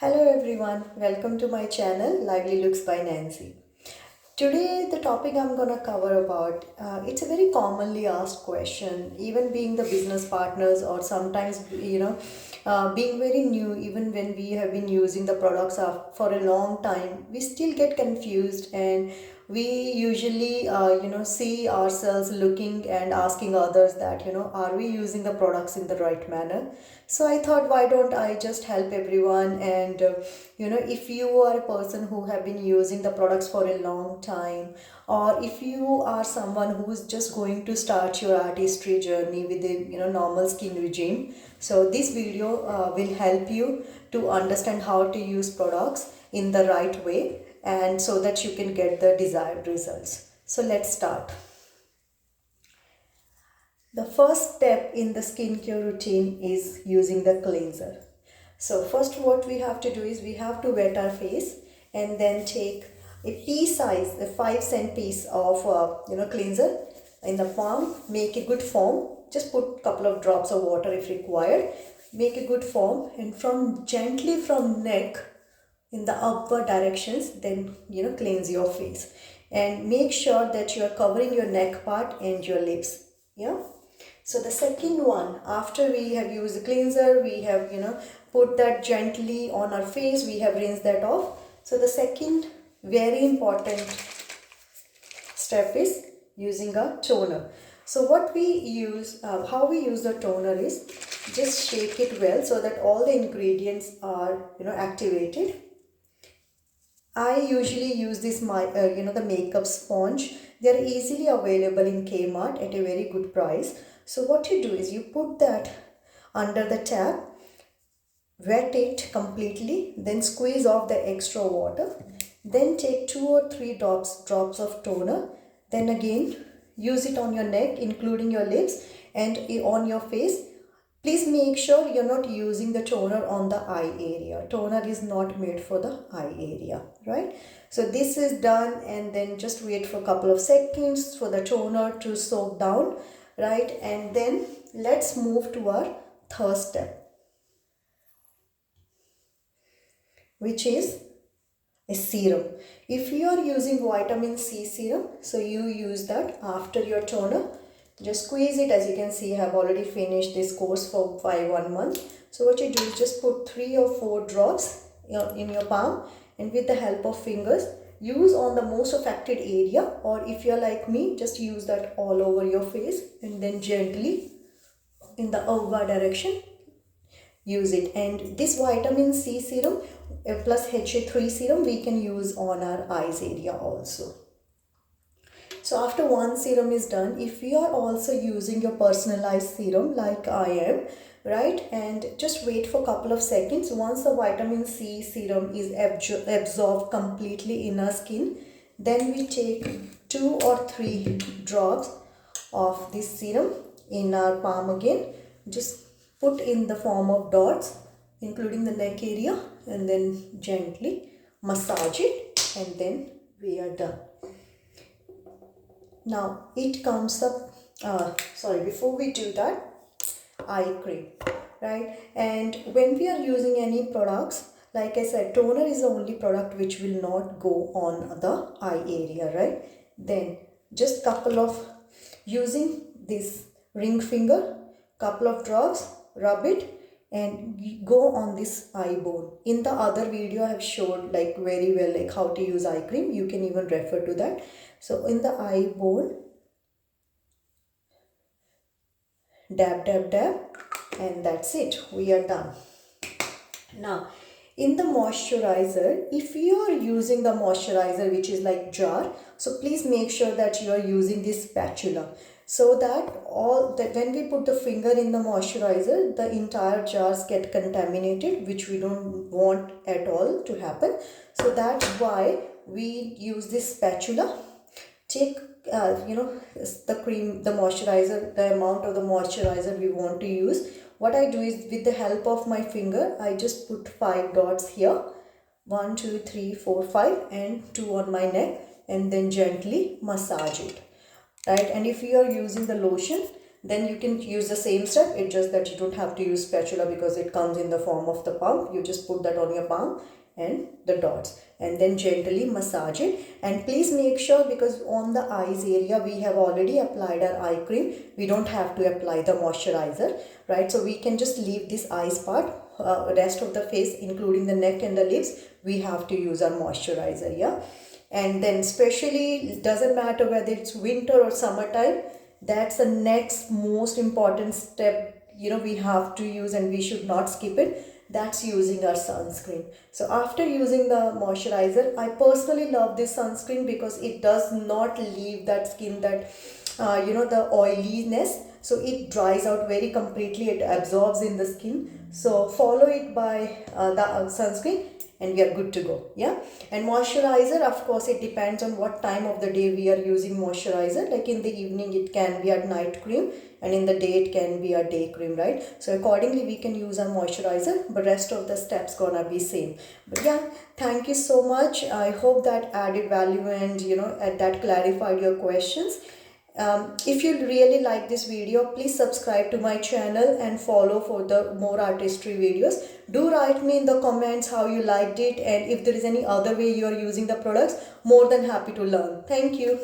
Hello everyone, welcome to my channel Lively Looks by Nancy. Today the topic I'm gonna cover about it's a very commonly asked question, even being the business partners or sometimes being very new, even when we have been using the products for a long time, we still get confused and we usually see ourselves looking and asking others that are we using the products in the right manner. So I thought, why don't I just help everyone? And if you are a person who have been using the products for a long time, or if you are someone who is just going to start your artistry journey with a normal skin regime, so this video will help you to understand how to use products in the right way, and so that you can get the desired results. So let's start. The first step in the skincare routine is using the cleanser. So first what we have to do is we have to wet our face and then take a pea size, a 5 cent piece of cleanser in the palm, make a good foam. Just put a couple of drops of water if required. Make a good foam and gently from neck in the upward directions, then cleanse your face and make sure that you are covering your neck part and your lips. Yeah. So the second one, after we have used the cleanser, we have put that gently on our face, we have rinsed that off. So the second very important step is using a toner. So what we use, how we use the toner is just shake it well so that all the ingredients are activated. I usually use this the makeup sponge. They are easily available in Kmart at a very good price. So what you do is you put that under the tap, wet it completely, then squeeze off the extra water, then take 2 or 3 drops of toner, then again use it on your neck including your lips and on your face. Please make sure you're not using the toner on the eye area. Toner is not made for the eye area, right? So this is done, and then just wait for a couple of seconds for the toner to soak down, right? And then let's move to our third step, which is a serum. If you are using vitamin C serum, so you use that after your toner. Just squeeze it. As you can see, I have already finished this course for 1 month. So what you do is just put 3 or 4 drops in your palm, and with the help of fingers, use on the most affected area, or if you're like me, just use that all over your face and then gently in the upward direction use it. And this vitamin C serum plus HA3 serum we can use on our eyes area also. So after one serum is done, if you are also using your personalized serum like I am, right, and just wait for a couple of seconds. Once the vitamin C serum is absorbed completely in our skin, then we take 2 or 3 drops of this serum in our palm again. Just put in the form of dots including the neck area and then gently massage it, and then we are done. Now it comes up, before we do that, eye cream, right? And when we are using any products, like I said, toner is the only product which will not go on the eye area, right? Then just couple of, using this ring finger, couple of drops, rub it and go on this eye bone. In the other video I have showed like very well like how to use eye cream. You can even refer to that. So in the eye bone, dab dab dab, and that's it, we are done. Now in the moisturizer, if you are using the moisturizer which is like jar, so please make sure that you are using this spatula, so that when we put the finger in the moisturizer, the entire jars get contaminated, which we don't want at all to happen. So that's why we use this spatula. Take the cream, the moisturizer, the amount of the moisturizer we want to use. What I do is, with the help of my finger, I just put 5 dots here, 1 2 3 4 5 and 2 on my neck, and then gently massage it, right? And if you are using the lotion, then you can use the same step. It's just that you don't have to use spatula because it comes in the form of the pump. You just put that on your palm and the dots, and then gently massage it. And please make sure, because on the eyes area we have already applied our eye cream, we don't have to apply the moisturizer, right? So we can just leave this eyes part. Rest of the face, including the neck and the lips, we have to use our moisturizer. Yeah. And then especially, it doesn't matter whether it's winter or summertime, that's the next most important step, we have to use, and we should not skip it. That's using our sunscreen. So after using the moisturizer, I personally love this sunscreen because it does not leave that skin, that the oiliness. So it dries out very completely, it absorbs in the skin. So follow it by the sunscreen, and we are good to go. Yeah. And moisturizer, of course, it depends on what time of the day we are using moisturizer. Like in the evening it can be a night cream, and in the day it can be a day cream, right? So accordingly we can use our moisturizer, but rest of the steps gonna be same. But yeah, thank you so much. I hope that added value, and that clarified your questions. If you really like this video, please subscribe to my channel and follow for the more artistry videos. Do write me in the comments how you liked it, and if there is any other way you are using the products, more than happy to learn. Thank you.